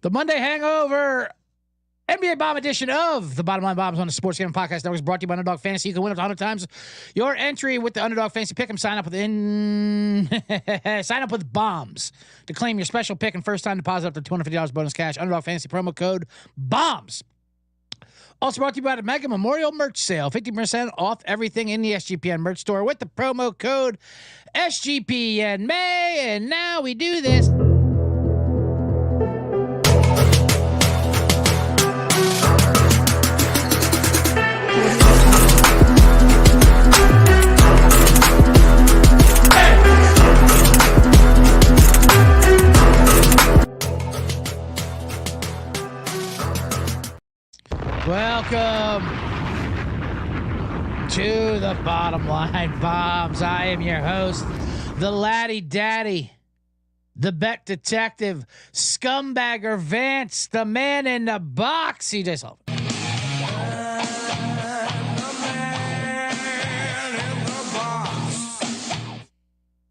The Monday Hangover NBA Bomb edition of the Bottom Line Bombs on the Sports Gambling Podcast Network is brought to you by Underdog Fantasy. You can win up to 100 times your entry with the Underdog Fantasy pick 'em. Sign up with sign up with bombs to claim your special pick and first time deposit up to $250 bonus cash. Underdog Fantasy promo code BOMBS. Also brought to you by the Mega Memorial Merch Sale. 50% off everything in the SGPN merch store with the promo code SGPN May. And now we do this. Welcome to the Bottom Line Bombs. I am your host, the Laddie Daddy, the Bet Detective, Scumbagger Vance, the man in the box, CJ Sullivan.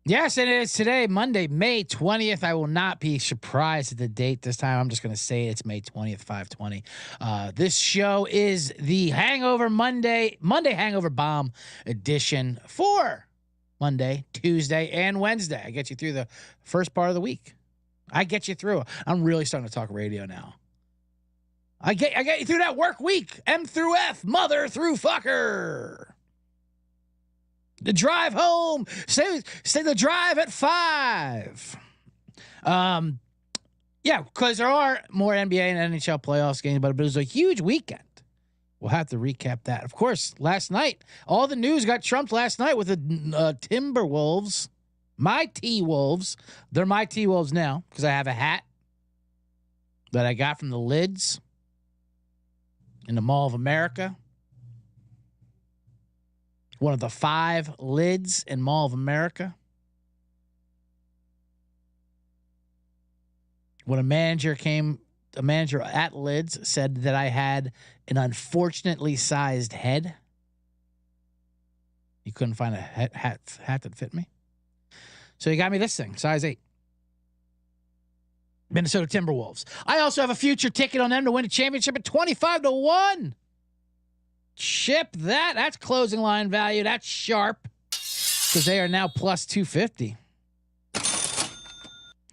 Yes, it is today, Monday, May 20th. I will not be surprised at the date this time. I'm just going to say it's May 20th, 5/20. This show is the Hangover Monday Hangover Bomb edition for Monday, Tuesday, and Wednesday. I get you through the first part of the week. I get you through. I'm really starting to talk radio now. I get you through that work week. M through F, mother through fucker. The drive home, say the drive at 5. Yeah, because there are more NBA and NHL playoffs games, but it was a huge weekend. We'll have to recap that. Of course, last night, all the news got trumped last night with the Timberwolves, my T-Wolves. They're my T-Wolves now because I have a hat that I got from the Lids in the Mall of America. One of the 5 Lids in Mall of America. When a manager at Lids said that I had an unfortunately sized head. He couldn't find a hat that fit me. So he got me this thing, size 8. Minnesota Timberwolves. I also have a future ticket on them to win a championship at 25-1. Ship that. That's closing line value. That's sharp because they are now plus 250.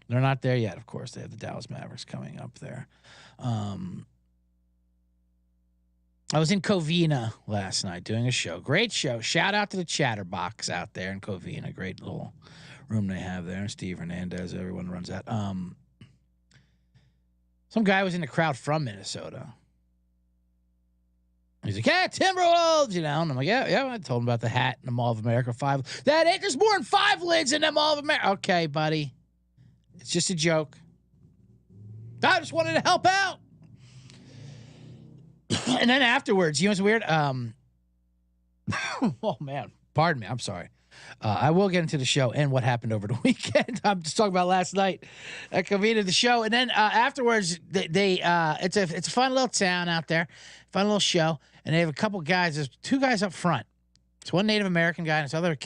They're not there yet, of course. They have the Dallas Mavericks coming up there. I was in Covina last night doing a show. Great show. Shout out to the Chatterbox out there in Covina. Great little room they have there. Steve Hernandez, everyone runs that. Some guy was in the crowd from Minnesota. He's like, yeah, Timberwolves, you know. And I'm like, yeah. I told him about the hat in the Mall of America 5. There's more than 5 Lids in the Mall of America. Okay, buddy. It's just a joke. I just wanted to help out. And then afterwards, you know what's weird? Oh, man. Pardon me. I'm sorry. I will get into the show and what happened over the weekend. I'm just talking about last night. I convened the show. And then afterwards, it's a fun little town out there. Fun little show. And they have a couple guys. There's 2 guys up front. It's one Native American guy and this other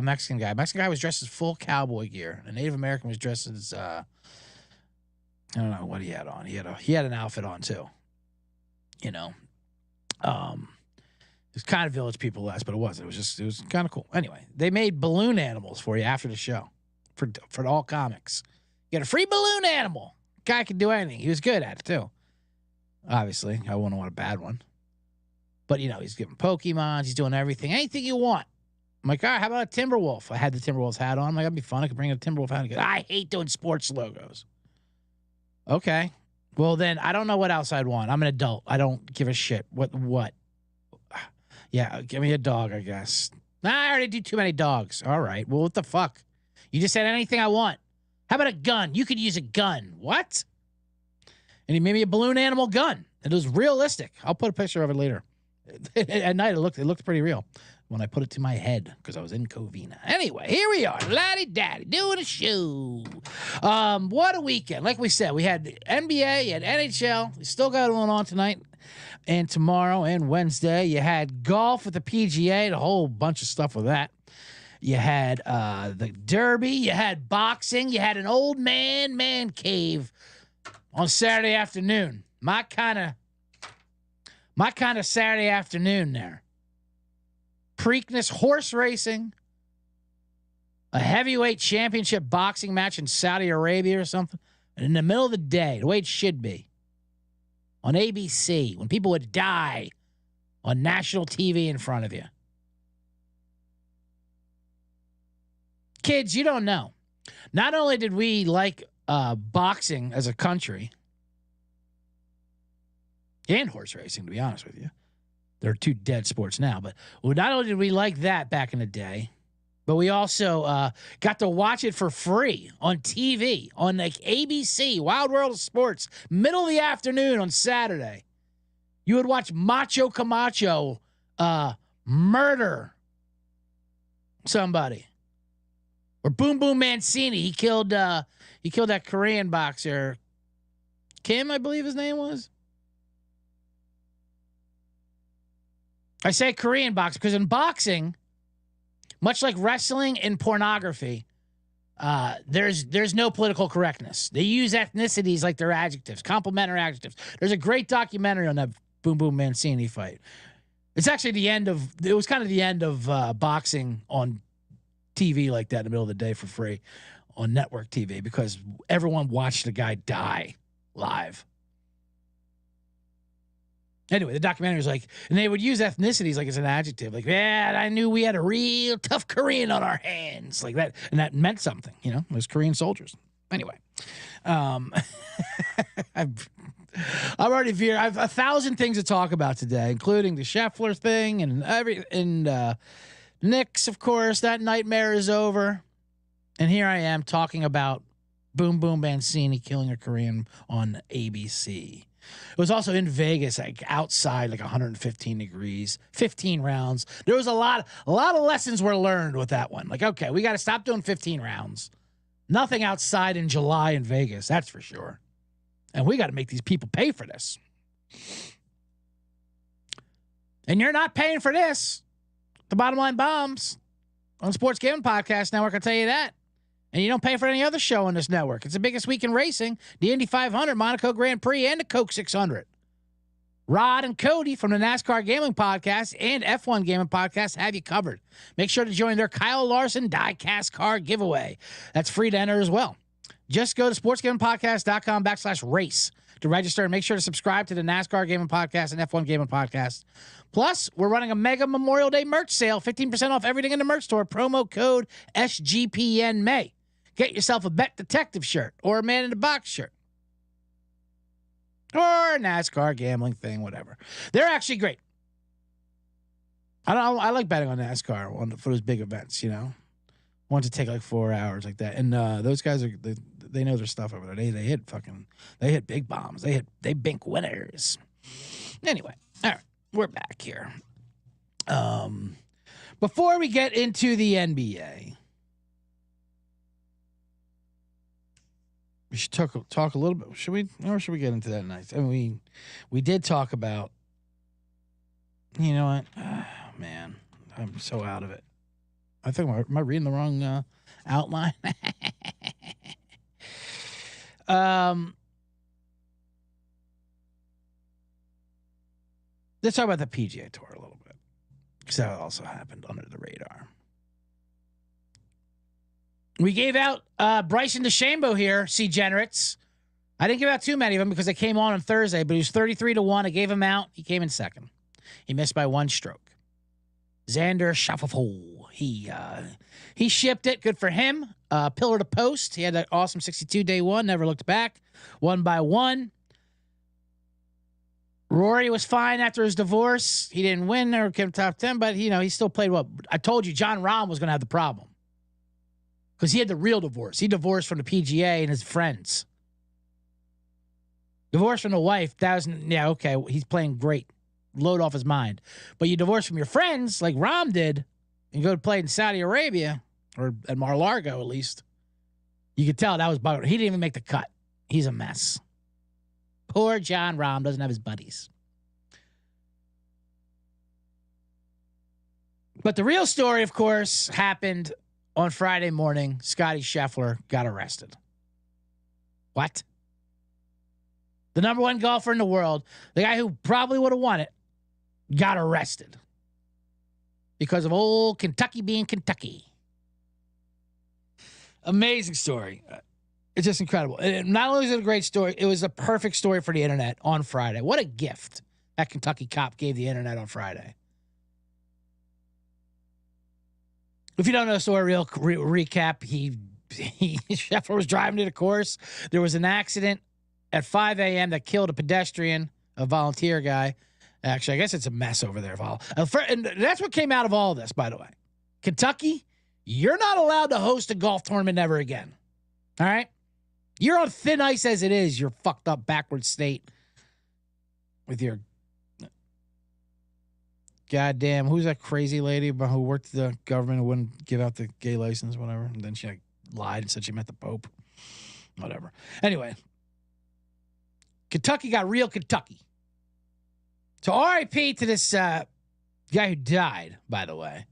Mexican guy. Mexican guy was dressed as full cowboy gear. The Native American was dressed as I don't know what he had on. He had an outfit on too. You know, it's kind of Village People less, but it wasn't. It was kind of cool. Anyway, they made balloon animals for you after the show for all comics. You get a free balloon animal. Guy could do anything. He was good at it too. Obviously, I wouldn't want a bad one. But, you know, he's giving Pokemons. He's doing everything. Anything you want. I'm like, all right, how about a Timberwolf? I had the Timberwolves hat on. I'm like, that'd be fun. I could bring a Timberwolf hat. I hate doing sports logos. Okay. Well, then I don't know what else I'd want. I'm an adult. I don't give a shit. What? Yeah, give me a dog, I guess. Nah, I already do too many dogs. All right. Well, what the fuck? You just said anything I want. How about a gun? You could use a gun. What? And he made me a balloon animal gun. It was realistic. I'll put a picture of it later. At night, it looked pretty real when I put it to my head because I was in Covina. Anyway, here we are, Laddie Daddy, doing a show. What a weekend. Like we said, we had the NBA and NHL. We still got going on tonight and tomorrow and Wednesday. You had golf with the PGA, a whole bunch of stuff with that. You had the Derby. You had boxing. You had an old man cave on Saturday afternoon. My kind of Saturday afternoon there. Preakness horse racing. A heavyweight championship boxing match in Saudi Arabia or something. And in the middle of the day, the way it should be. On ABC, when people would die on national TV in front of you. Kids, you don't know. Not only did we like boxing as a country and horse racing, to be honest with you. They're two dead sports now. But not only did we like that back in the day, but we also got to watch it for free on TV, on like ABC, Wild World of Sports, middle of the afternoon on Saturday. You would watch Macho Camacho murder somebody. Or Boom Boom Mancini. He killed that Korean boxer. Kim, I believe his name was. I say Korean boxer because in boxing, much like wrestling and pornography, there's no political correctness. They use ethnicities like their adjectives, complimentary adjectives. There's a great documentary on that Boom Boom Mancini fight. It's actually it was kind of the end of boxing on TV like that in the middle of the day for free on network TV because everyone watched the guy die live. Anyway, the documentary was like, and they would use ethnicities like as an adjective. Like, yeah, I knew we had a real tough Korean on our hands. Like that. And that meant something, you know, those Korean soldiers. Anyway, I'm already veered. I have 1,000 things to talk about today, including the Scheffler thing and Knicks, of course. That nightmare is over. And here I am talking about Boom Boom Mancini killing a Korean on ABC. It was also in Vegas, like outside, like 115 degrees, 15 rounds. There was a lot of lessons were learned with that one. Like, okay, we got to stop doing 15 rounds. Nothing outside in July in Vegas, that's for sure. And we got to make these people pay for this. And you're not paying for this. The Bottom Line Bombs on Sports Gambling Podcast Network, I'll tell you that. And you don't pay for any other show on this network. It's the biggest week in racing, the Indy 500, Monaco Grand Prix, and the Coke 600. Rod and Cody from the NASCAR Gambling Podcast and F1 Gambling Podcast have you covered. Make sure to join their Kyle Larson die-cast car giveaway. That's free to enter as well. Just go to sportsgamblingpodcast.com/race to register and make sure to subscribe to the NASCAR Gaming Podcast and F1 Gaming Podcast. Plus, we're running a mega Memorial Day merch sale, 15% off everything in the merch store. Promo code SGPN May. Get yourself a Bet Detective shirt or a Man in the Box shirt or a NASCAR gambling thing, whatever. They're actually great. I like betting on NASCAR for those big events, you know. Ones that take like 4 hours like that. And those guys they know their stuff over there. They hit big bombs. They bink winners. Anyway, all right, we're back here. Before we get into the NBA, we should talk a little bit. Should we get into that next? I mean, we did talk about. You know what? Man, I'm so out of it. I think am I reading the wrong outline? Let's talk about the PGA Tour a little bit, because that also happened under the radar. We gave out Bryson DeChambeau here, C-generates. I didn't give out too many of them because they came on Thursday, but he was 33-1. I gave him out. He came in second. He missed by one stroke. Xander Schauffele. He shipped it. Good for him. Pillar to post. He had that awesome 62-day one. Never looked back. 1 by 1. Rory was fine after his divorce. He didn't win or came top 10, but he still played well. I told you John Rahm was going to have the problem because he had the real divorce. He divorced from the PGA and his friends. Divorced from the wife. Okay. He's playing great. Load off his mind. But you divorce from your friends like Rahm did and go to play in Saudi Arabia or at Mar-a-Lago at least. You could tell that was buggered. He didn't even make the cut. He's a mess. Poor John Rahm doesn't have his buddies. But the real story, of course, happened on Friday morning. Scottie Scheffler got arrested. What? the number one golfer in the world, the guy who probably would have won it, got arrested because of old Kentucky being Kentucky. Amazing story. It's just incredible. And not only is it a great story, it was a perfect story for the internet on Friday. What a gift that Kentucky cop gave the internet on Friday. If you don't know the story, real recap, Scheffler was driving to the course. There was an accident at 5 a.m. that killed a pedestrian, a volunteer guy. Actually, I guess it's a mess over there. And that's what came out of all this, by the way. Kentucky, you're not allowed to host a golf tournament ever again. All right? You're on thin ice as it is. You're fucked up backward state with your goddamn, who's that crazy lady who worked for the government who wouldn't give out the gay license, whatever. And then she lied and said she met the Pope. Whatever. Anyway, Kentucky got real Kentucky. So RIP to this guy who died, by the way.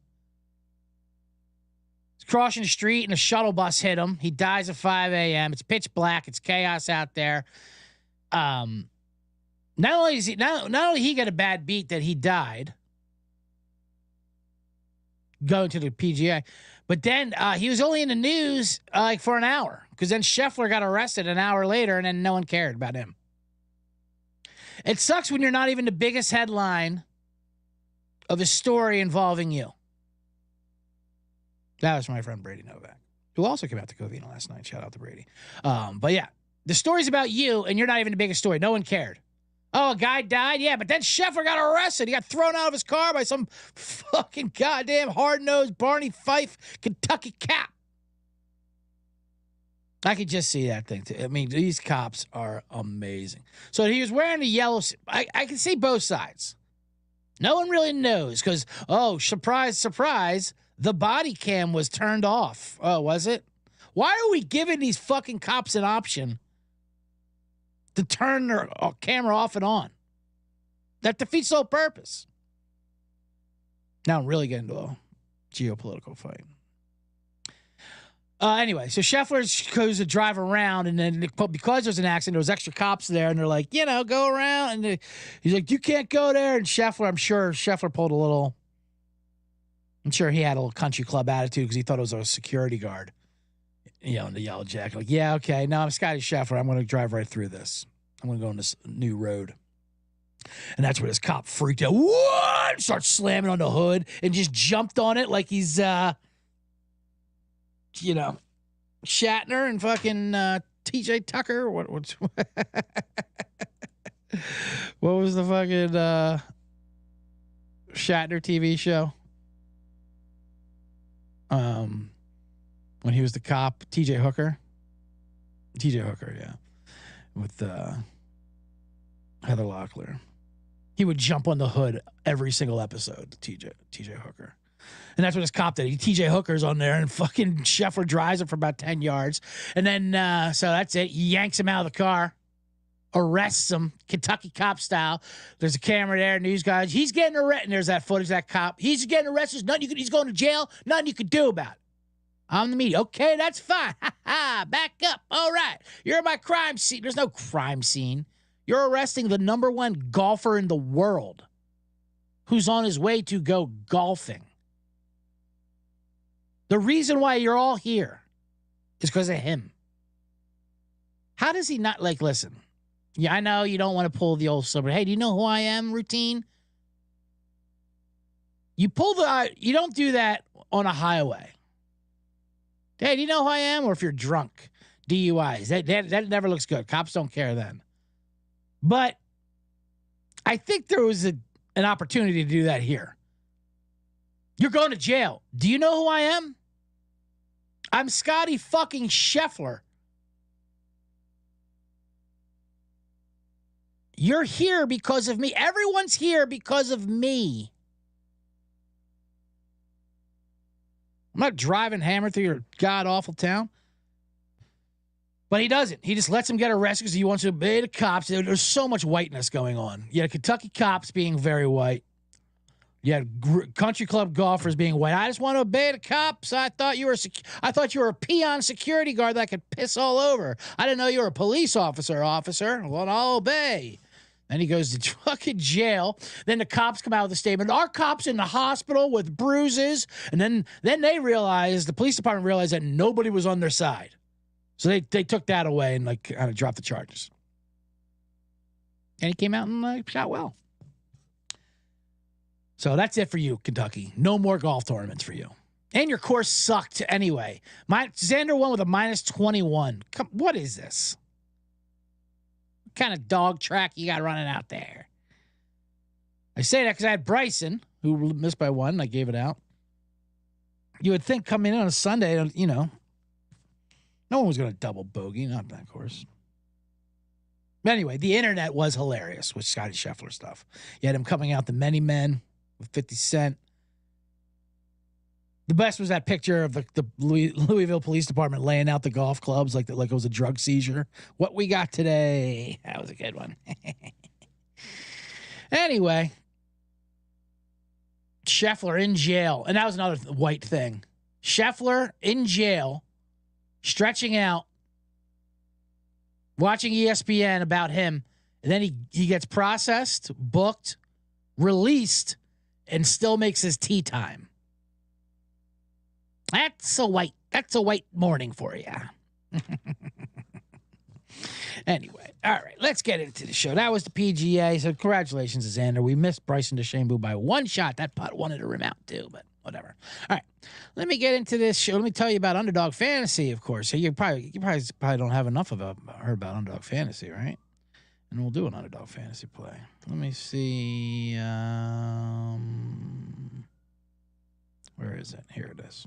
He's crossing the street and a shuttle bus hit him. He dies at 5 a.m. It's pitch black. It's chaos out there. Not only he got a bad beat that he died going to the PGA, but then he was only in the news like for an hour because then Scheffler got arrested an hour later and then no one cared about him. It sucks when you're not even the biggest headline of a story involving you. That was my friend Brady Novak, who also came out to Covina last night. Shout out to Brady. But yeah, the story's about you and you're not even the biggest story. No one cared. Oh, a guy died? Yeah, but then Scheffler got arrested. He got thrown out of his car by some fucking goddamn hard-nosed Barney Fife Kentucky cop. I could just see that thing, too. I mean, these cops are amazing. So he was wearing the yellow. I can see both sides. No one really knows because, oh, surprise, surprise, the body cam was turned off. Oh, was it? Why are we giving these fucking cops an option to turn their camera off and on? That defeats the whole purpose. Now I'm really getting into a geopolitical fight. Anyway, so Scheffler goes to drive around, and then because there's an accident, there was extra cops there, and they're like, go around. And he's like, you can't go there. And Scheffler, I'm sure Scheffler pulled a little. I'm sure he had a little country club attitude because he thought it was a security guard, in the yellow jacket. Like, yeah, okay, no, I'm Scottie Scheffler. I'm going to drive right through this. I'm going to go on this new road. And that's where this cop freaked out. What? Starts slamming on the hood and just jumped on it like he's, Shatner and fucking TJ Tucker. What was the fucking Shatner TV show? When he was the cop, TJ Hooker, yeah, with Heather Locklear. He would jump on the hood every single episode. TJ Hooker. And that's what his cop did. TJ Hooker's on there and fucking Scheffler drives him for about 10 yards. And then, so that's it. He yanks him out of the car, arrests him, Kentucky cop style. There's a camera there, news guys. He's getting arrested. And there's that footage, that cop. He's getting arrested. He's going to jail. Nothing you could do about it. I'm the media. Okay, that's fine. Ha ha. Back up. All right. You're my crime scene. There's no crime scene. You're arresting the number one golfer in the world who's on his way to go golfing. The reason why you're all here is because of him. How does he not, listen, yeah, I know you don't want to pull the old silver. Hey, do you know who I am routine? You don't do that on a highway. Hey, do you know who I am? Or if you're drunk, DUIs. That never looks good. Cops don't care then. But I think there was an opportunity to do that here. You're going to jail. Do you know who I am? I'm Scottie fucking Scheffler. You're here because of me. Everyone's here because of me. I'm not driving hammer through your god-awful town. But he doesn't. He just lets him get arrested because he wants to obey the cops. There's so much whiteness going on. Yeah, Kentucky cops being very white. You had country club golfers being white. I just want to obey the cops. I thought you were a peon security guard that could piss all over. I didn't know you were a police officer. Well, I'll obey. Then he goes to fucking jail. Then the cops come out with a statement. Our cop's in the hospital with bruises. And then they realized, the police department realized that nobody was on their side. So they took that away and like kind of dropped the charges. And he came out and shot well. So that's it for you, Kentucky. No more golf tournaments for you. And your course sucked anyway. Xander won with a -21. What is this? What kind of dog track you got running out there? I say that because I had Bryson, who missed by 1. I gave it out. You would think coming in on a Sunday, no one was going to double bogey, not that course. But anyway, the internet was hilarious with Scottie Scheffler stuff. You had him coming out the many men with 50 Cent. The best was that picture of the Louisville Police Department laying out the golf clubs like it was a drug seizure. What we got today. That was a good one. Anyway, Scheffler in jail. And that was another white thing. Scheffler in jail, stretching out, watching ESPN about him. And then he gets processed, booked, released, and still makes his tea time. That's a white morning for you. Anyway, all right, let's get into the show. That was the PGA. So congratulations, Xander. We missed Bryson DeChambeau by 1 shot. That putt wanted to rim out too, but whatever. All right, let me get into this show. Let me tell you about Underdog Fantasy, of course. So you probably don't have enough of heard about Underdog Fantasy, right? And we'll do an Underdog Fantasy play. Let me see. Where is it? Here it is.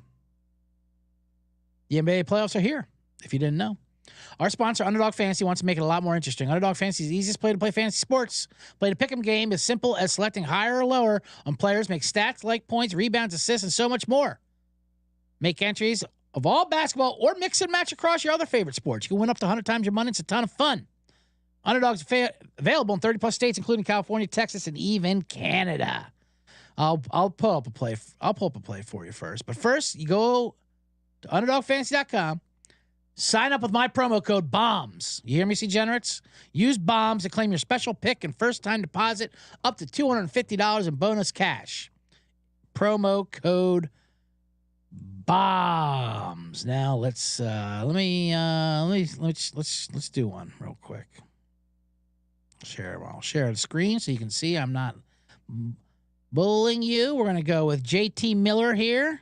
The NBA playoffs are here, if you didn't know. Our sponsor, Underdog Fantasy, wants to make it a lot more interesting. Underdog Fantasy is the easiest play to play fantasy sports. Play the pick'em game as simple as selecting higher or lower on players, make stats like points, rebounds, assists, and so much more. Make entries of all basketball or mix and match across your other favorite sports. You can win up to 100 times your money. It's a ton of fun. Underdog's available in 30+ states, including California, Texas, and even Canada. I'll pull up a play. I'll pull up a play for you first. But first, you go to UnderdogFantasy.com. Sign up with my promo code BOMBS. You hear me, C-Generates? Use BOMBS to claim your special pick and first-time deposit up to $250 in bonus cash. Promo code BOMBS. Now let's do one real quick. I'll share the screen so you can see I'm not bullying you. We're gonna go with JT Miller here,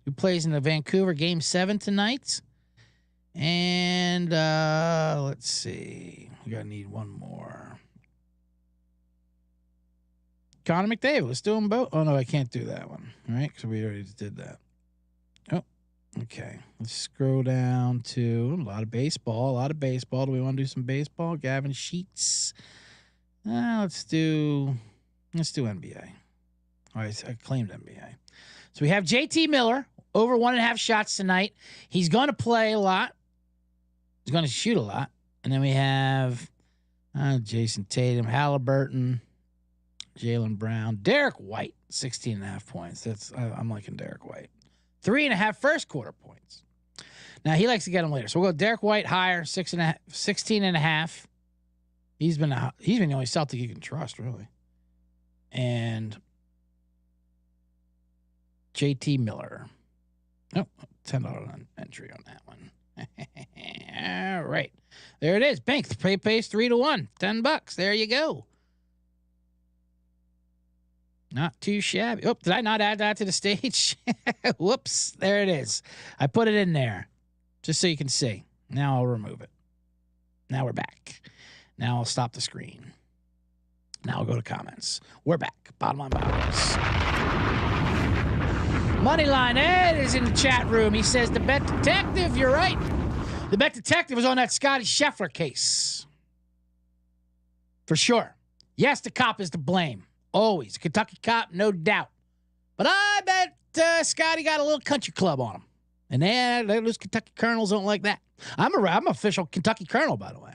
who plays in the Vancouver Game 7 tonight. And let's see. We gotta need one more. Connor McDavid. Let's do them both. Oh no, I can't do that one. All right, because we already did that. Oh, okay. Let's scroll down to a lot of baseball. Do we want to do some baseball? Gavin Sheets. Let's do NBA. All right, I claimed NBA. So we have JT Miller over 1.5 shots tonight. He's going to play a lot. He's going to shoot a lot. And then we have Jason Tatum, Halliburton, Jaylen Brown, Derek White, 16.5 points. I'm liking Derek White. 3.5 first quarter points. Now he likes to get them later. So we'll go Derek White higher, 16.5. He's been the only Celtic you can trust, really. And JT Miller. Oh, $10 entry on that one. All right. There it is. Bank pays 3-1. $10. There you go. Not too shabby. Oh, did I not add that to the stage? Whoops. There it is. I put it in there just so you can see. Now I'll remove it. Now we're back. Now I'll stop the screen. Now I'll go to comments. We're back. Bottom line bombs. Moneyline Ed is in the chat room. He says, the bet detective, you're right. The bet detective was on that Scottie Scheffler case. For sure. Yes, the cop is to blame. Always. Kentucky cop, no doubt. But I bet Scottie got a little country club on him. And those Kentucky colonels don't like that. I'm an official Kentucky colonel, by the way.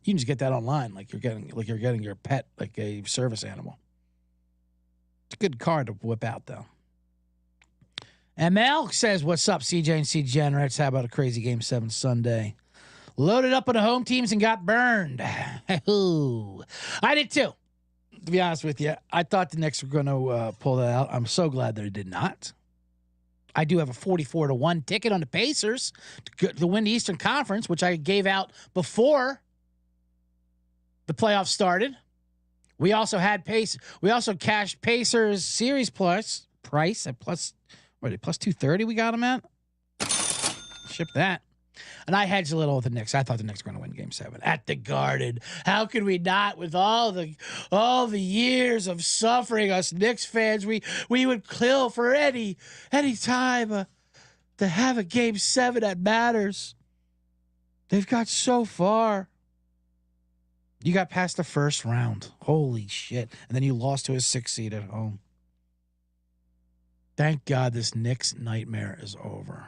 You can just get that online, like you're getting your pet, like a service animal. It's a good card to whip out, though. ML says, what's up, CJ and C Generates? How about a crazy Game 7 Sunday? Loaded up on the home teams and got burned. I did too, to be honest with you. I thought the Knicks were going to pull that out. I'm so glad that it did not. I do have a 44-1 ticket on the Pacers to win the Eastern Conference, which I gave out before the playoffs started. We also had We also cashed Pacers series price at plus 230. We got them at. Ship that. And I hedged a little with the Knicks. I thought the Knicks were going to win Game 7 at the Garden. How could we not? With all the years of suffering, us Knicks fans, we would kill for any time to have a Game 7 that matters. They've got so far. You got past the first round. Holy shit. And then you lost to a 6 seed at home. Thank God this Knicks nightmare is over.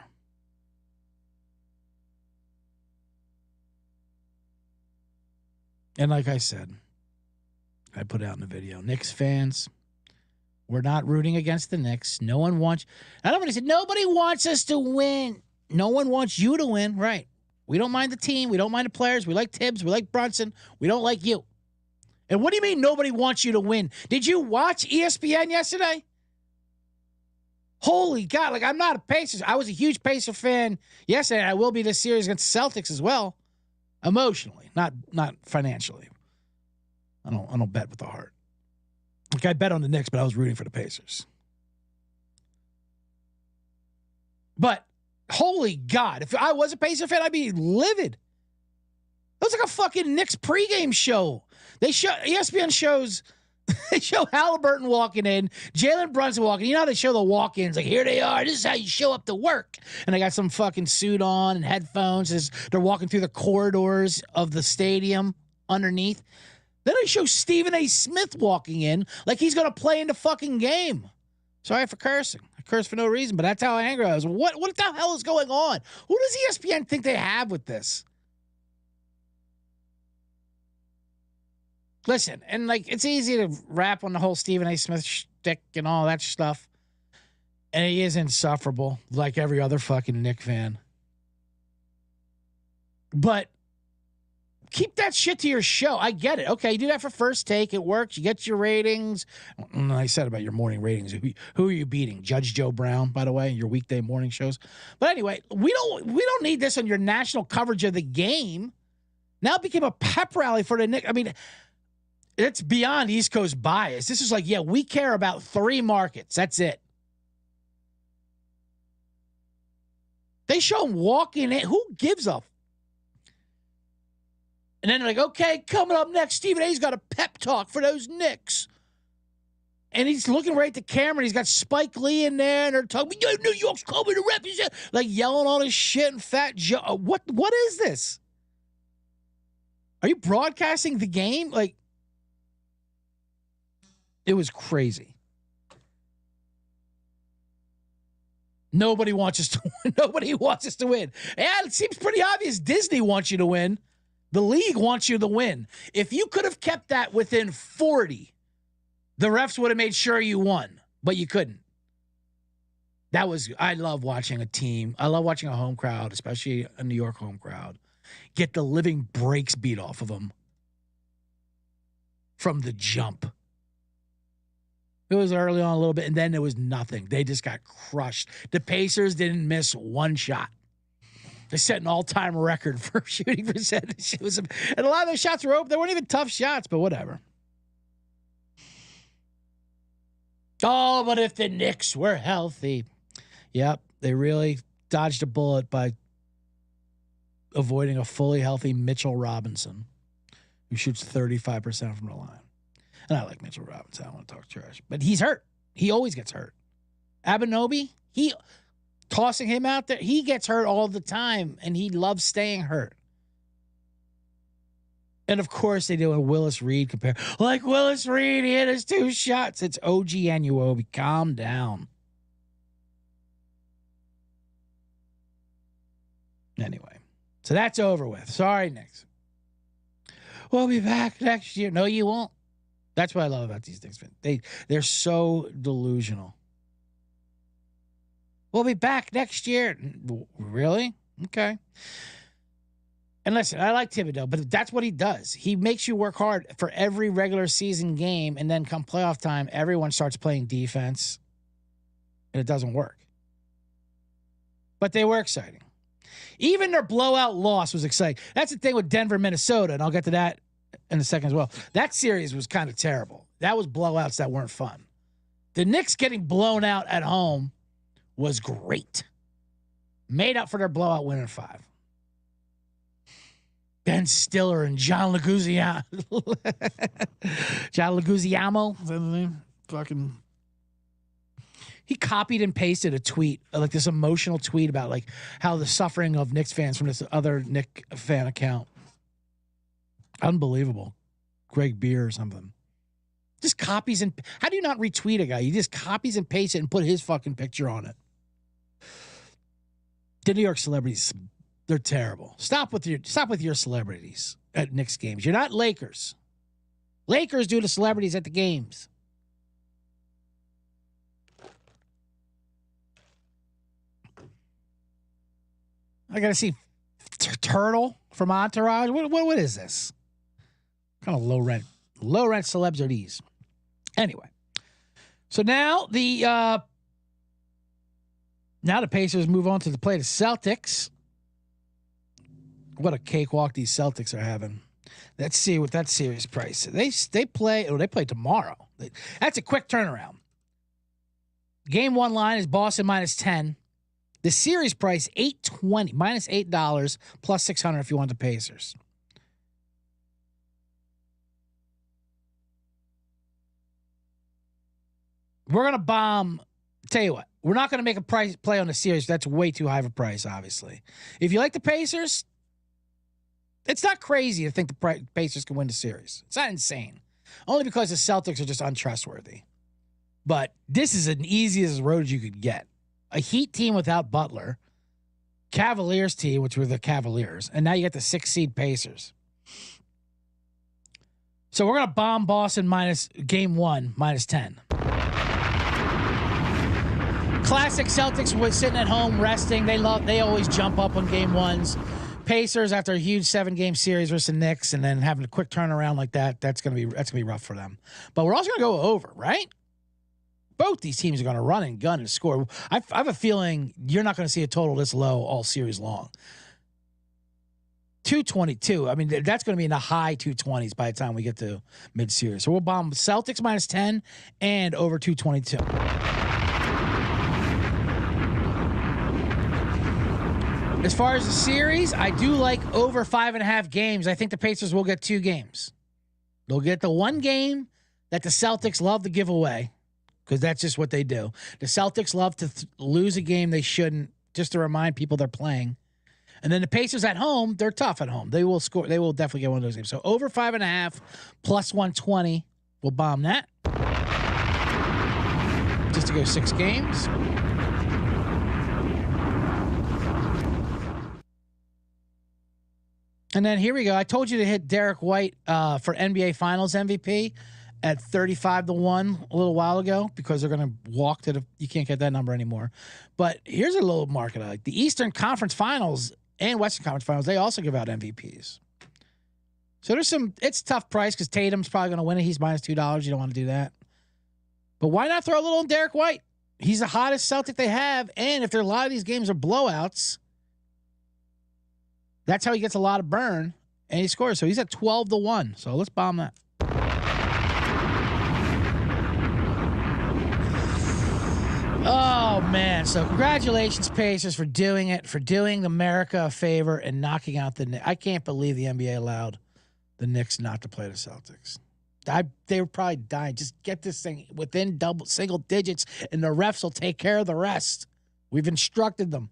And like I said, I put out in the video, Knicks fans, we're not rooting against the Knicks. No one wants, everybody said, nobody wants us to win. No one wants you to win. Right. We don't mind the team. We don't mind the players. We like Tibbs. We like Brunson. We don't like you. And what do you mean nobody wants you to win? Did you watch ESPN yesterday? Holy God. Like, I'm not a Pacers. I was a huge Pacer fan yesterday. And I will be this series against the Celtics as well. Emotionally, not financially. I don't bet with the heart. Like, I bet on the Knicks, but I was rooting for the Pacers. But holy God, if I was a Pacer fan, I'd be livid. It was like a fucking Knicks pregame show. ESPN shows. They show Halliburton walking in, Jalen Brunson walking. You know how they show the walk-ins? Like, here they are. This is how you show up to work. And they got some fucking suit on and headphones as they're walking through the corridors of the stadium underneath. Then they show Stephen A. Smith walking in like he's going to play in the fucking game. Sorry for cursing. I curse for no reason, but that's how angry I was. What the hell is going on? Who does ESPN think they have with this? Listen, and like, it's easy to rap on the whole Stephen A. Smith shtick and all that stuff. And he is insufferable, like every other fucking Knick fan. But keep that shit to your show. I get it. Okay, you do that for First Take. It works. You get your ratings. I said about your morning ratings. Who are you beating? Judge Joe Brown, by the way, your weekday morning shows. But anyway, we don't need this on your national coverage of the game. Now it became a pep rally for the Knicks. I mean, it's beyond East Coast bias. This is like, yeah, we care about 3 markets. That's it. They show him walking in. Who gives a? And then they're like, okay, coming up next, Stephen A's got a pep talk for those Knicks. And he's looking right at the camera. And he's got Spike Lee in there, and they're talking, yo, New York's coming to represent, like yelling all this shit and Fat Joe. What is this? Are you broadcasting the game? Like, it was crazy. Nobody wants us to win. Nobody wants us to win. And it seems pretty obvious. Disney wants you to win. The league wants you to win. If you could have kept that within 40, the refs would have made sure you won, but you couldn't. I love watching a team. I love watching a home crowd, especially a New York home crowd, get the living brakes beat off of them from the jump. It was early on a little bit, and then there was nothing. They just got crushed. The Pacers didn't miss one shot. They set an all-time record for shooting percentage. And a lot of those shots were open. They weren't even tough shots, but whatever. Oh, but if the Knicks were healthy. Yep, they really dodged a bullet by avoiding a fully healthy Mitchell Robinson, who shoots 35% from the line. And I like Mitchell Robinson. I don't want to talk trash. But he's hurt. He always gets hurt. Anunoby, tossing him out there, he gets hurt all the time, and he loves staying hurt. And, of course, they do a Willis Reed compare. Like Willis Reed, he hit his 2 shots. It's OG Anunoby. Calm down. Anyway, so that's over with. Sorry, Knicks. We'll be back next year. No, you won't. That's what I love about these things. They're so delusional. We'll be back next year. Really? Okay. And listen, I like Thibodeau, but that's what he does. He makes you work hard for every regular season game, and then come playoff time, everyone starts playing defense, and it doesn't work. But they were exciting. Even their blowout loss was exciting. That's the thing with Denver, Minnesota, and I'll get to that in a second as well. That series was kind of terrible. That was blowouts that weren't fun. The Knicks getting blown out at home was great. Made up for their blowout win in 5. Ben Stiller and John Leguizamo. John Leguizamo. Is that the name? Fucking. He copied and pasted a tweet, like this emotional tweet about like how the suffering of Knicks fans from this other Knick fan account. Unbelievable. Greg Beer or something. Just copies and how do you not retweet a guy? He just copies and pastes it and put his fucking picture on it. The New York celebrities, they're terrible. Stop with your celebrities at Knicks games. You're not Lakers. Lakers do the celebrities at the games. I gotta see Turtle from Entourage. What is this? What kind of low rent celebs are these? Anyway, so now the Pacers move on to play the Celtics. What a cakewalk these Celtics are having. Let's see what that series price. They play tomorrow. That's a quick turnaround. Game 1 line is Boston -10. The series price $8.20 -$8 plus $600 if you want the Pacers. We're gonna bomb. Tell you what, we're not gonna make a price play on the series. That's way too high of a price. Obviously, if you like the Pacers, it's not crazy to think the Pacers can win the series. It's not insane, only because the Celtics are just untrustworthy. But this is an easiest road you could get. A Heat team without Butler, Cavaliers team, which were the Cavaliers, and now you got the 6 seed Pacers. So we're gonna bomb Boston game 1 -10. Classic Celtics was sitting at home resting. They always jump up on game 1s. Pacers after a huge 7-game series versus the Knicks, and then having a quick turnaround like that, that's gonna be rough for them. But we're also gonna go over, right? Both these teams are going to run and gun and score. I have a feeling you're not going to see a total this low all series long. 222. I mean, that's going to be in the high 220s by the time we get to mid-series. So we'll bomb Celtics -10 and over 222. As far as the series, I do like over 5.5 games. I think the Pacers will get 2 games. They'll get the 1 game that the Celtics love to give away, because that's just what they do. The Celtics love to lose a game they shouldn't, just to remind people they're playing. And then the Pacers at home, they're tough at home. They will score. They will definitely get one of those games. So over 5.5 plus 120, we'll bomb that. Just to go 6 games. And then here we go. I told you to hit Derek White for NBA Finals MVP at 35-1 a little while ago, because they're going to walk to you can't get that number anymore. But here's a little market I like. The Eastern Conference Finals and Western Conference Finals, they also give out MVPs. So it's tough price because Tatum's probably going to win it. He's -$2. You don't want to do that. But why not throw a little on Derek White? He's the hottest Celtic they have. And if a lot of these games are blowouts, that's how he gets a lot of burn and he scores. So he's at 12-1. So let's bomb that. Oh, man. So congratulations, Pacers, for doing it, for doing America a favor and knocking out the Knicks. I can't believe the NBA allowed the Knicks not to play the Celtics. They were probably dying. Just get this thing within single digits, and the refs will take care of the rest. We've instructed them.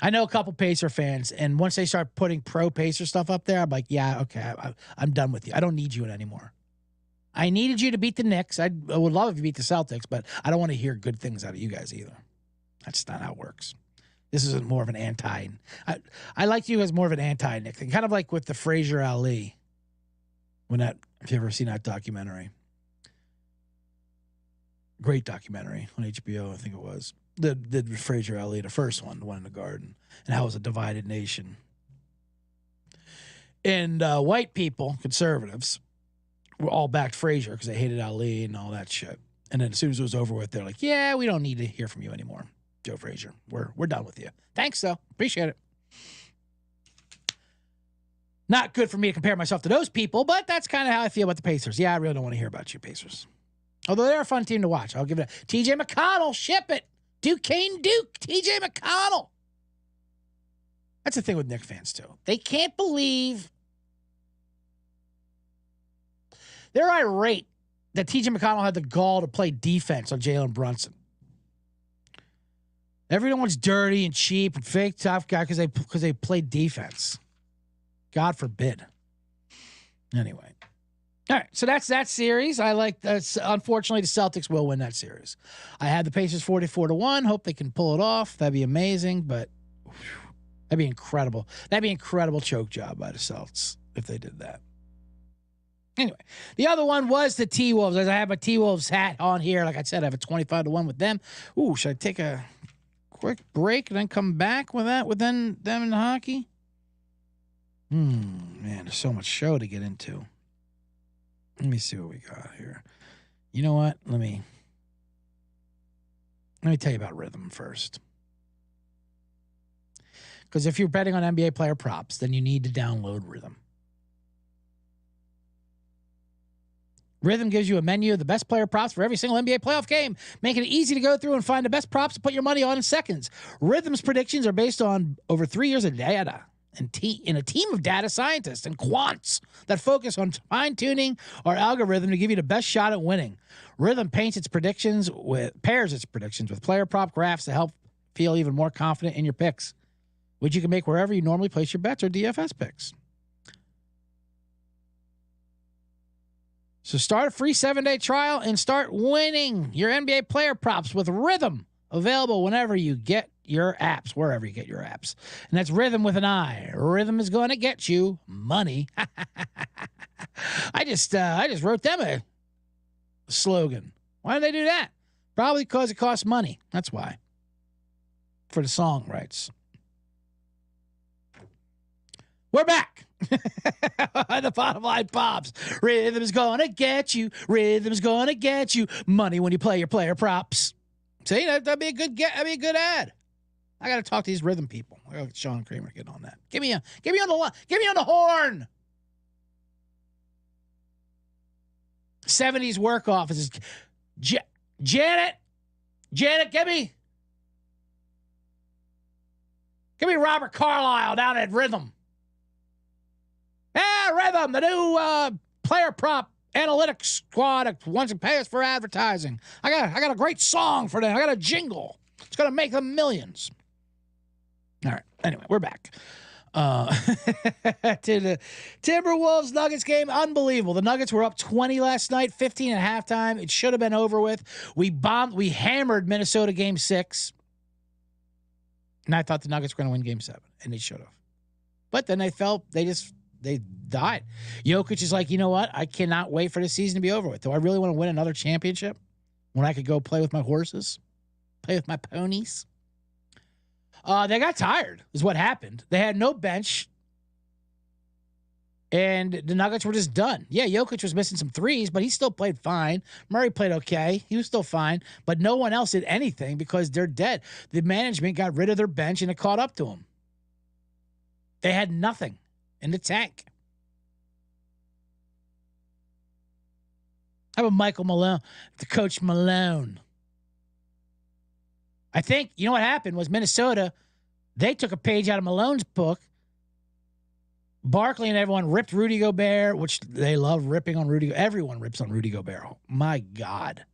I know a couple Pacer fans, and once they start putting pro-Pacer stuff up there, I'm like, yeah, okay, I'm done with you. I don't need you anymore. I needed you to beat the Knicks. I would love if you beat the Celtics, but I don't want to hear good things out of you guys either. That's not how it works. This is more of an anti. I like you as more of an anti-Knick thing, kind of like with the Frazier Ali. When that If you ever seen that documentary. Great documentary on HBO, I think it was. The Fraser Elliott, the first one, the one in the garden, and how it was a divided nation. And white people, conservatives, were all backed Fraser because they hated Ali and all that shit. And then as soon as it was over with, they're like, yeah, we don't need to hear from you anymore, Joe Frazier. We're done with you. Thanks, though. Appreciate it. Not good for me to compare myself to those people, but that's kind of how I feel about the Pacers. Yeah, I really don't want to hear about you, Pacers. Although they're a fun team to watch. I'll give it a TJ McConnell, ship it. Duquesne Duke, TJ McConnell. That's the thing with Knick fans, too. They can't believe. They're irate that TJ McConnell had the gall to play defense on Jalen Brunson. Everyone's dirty and cheap and fake tough guy because they played defense. God forbid. Anyway. All right, so that's that series. I like that. Unfortunately, the Celtics will win that series. I had the Pacers 44-1. Hope they can pull it off. That'd be amazing, but that'd be incredible. That'd be an incredible choke job by the Celtics if they did that. Anyway, the other one was the T-Wolves. As I have my T-Wolves hat on here, like I said, I have a 25-1 with them. Ooh, should I take a quick break and then come back with that, with them in the hockey? Man, there's so much show to get into. Let me see what we got here. You know what? Let me tell you about Rhythm first. Because if you're betting on NBA player props, then you need to download Rhythm. Rhythm gives you a menu of the best player props for every single NBA playoff game, making it easy to go through and find the best props to put your money on in seconds. Rhythm's predictions are based on over 3 years of data and in a team of data scientists and quants that focus on fine-tuning our algorithm to give you the best shot at winning. Rhythm pairs its predictions with player prop graphs to help feel even more confident in your picks, which you can make wherever you normally place your bets or DFS picks. So start a free 7-day trial and start winning your NBA player props with Rhythm. Available whenever you get your apps, wherever you get your apps. And that's Rhythm with an I. Rhythm is going to get you money. I just wrote them a slogan. Why did they do that? Probably because it costs money. That's why. For the song rights. We're back. The bottom line pops. Rhythm's gonna get you. Rhythm's gonna get you money when you play your player props. See, that'd be a good ad. I got to talk to these Rhythm people. I got to get Sean Kramer get on that. Get me on the horn. 70s work offices. Janet, give me Robert Carlyle down at Rhythm. Yeah, Rhythm, the new player prop analytics squad that wants to pay us for advertising. I got a great song for them. I got a jingle. It's gonna make them millions. All right. Anyway, we're back. To the Timberwolves Nuggets game. Unbelievable. The Nuggets were up 20 last night, 15 at halftime. It should have been over with. We hammered Minnesota game 6. And I thought the Nuggets were going to win game 7, and they should have. But then they died. Jokic is like, you know what? I cannot wait for the season to be over with. Do I really want to win another championship when I could go play with my horses, play with my ponies? They got tired is what happened. They had no bench, and the Nuggets were just done. Yeah, Jokic was missing some threes, but he still played fine. Murray played okay. He was still fine, but no one else did anything because they're dead. The management got rid of their bench, and it caught up to them. They had nothing in the tank. How about Michael Malone, the coach Malone? I think, you know what happened was Minnesota, they took a page out of Malone's book. Barkley and everyone ripped Rudy Gobert, which they love ripping on Rudy. Everyone rips on Rudy Gobert. Oh, my God.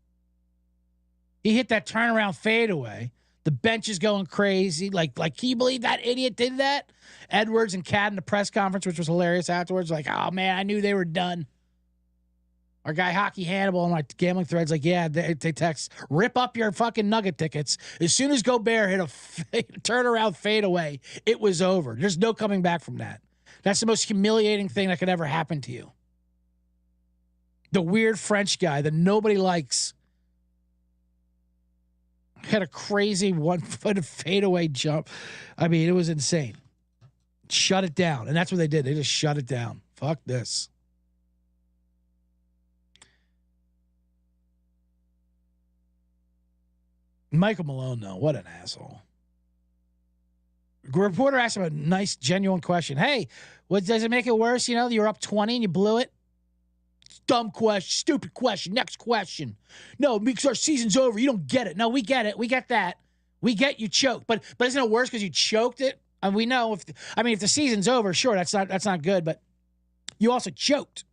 He hit that turnaround fadeaway. The bench is going crazy. Like, can you believe that idiot did that? Edwards and Cat in the press conference, which was hilarious afterwards. Like, oh, man, I knew they were done. Our guy Hockey Hannibal on my gambling threads, like, yeah, they text, rip up your fucking Nugget tickets. As soon as Gobert hit a turnaround fadeaway, it was over. There's no coming back from that. That's the most humiliating thing that could ever happen to you. The weird French guy that nobody likes. Had a crazy 1-foot fadeaway jump. I mean, it was insane. Shut it down. And that's what they did. They just shut it down. Fuck this. Michael Malone, though, what an asshole. A reporter asked him a nice, genuine question. Hey, does it make it worse? You're up 20 and you blew it? Dumb question, stupid question. Next question. No, because our season's over. You don't get it. No, we get it. We get that. We get you choked. But isn't it worse because you choked it? And we know if the season's over, sure, that's not good. But you also choked.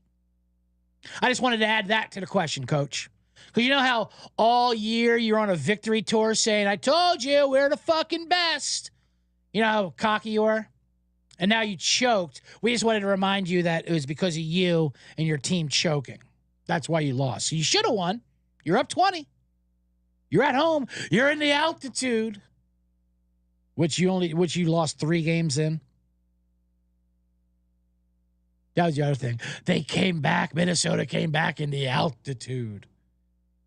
I just wanted to add that to the question, Coach. Because you know how all year you're on a victory tour saying, I told you we're the fucking best. You know how cocky you were? And now you choked. We just wanted to remind you that it was because of you and your team choking. That's why you lost. So you should have won. You're up 20. You're at home. You're in the altitude, which you lost 3 games in. That was the other thing. They came back. Minnesota came back in the altitude.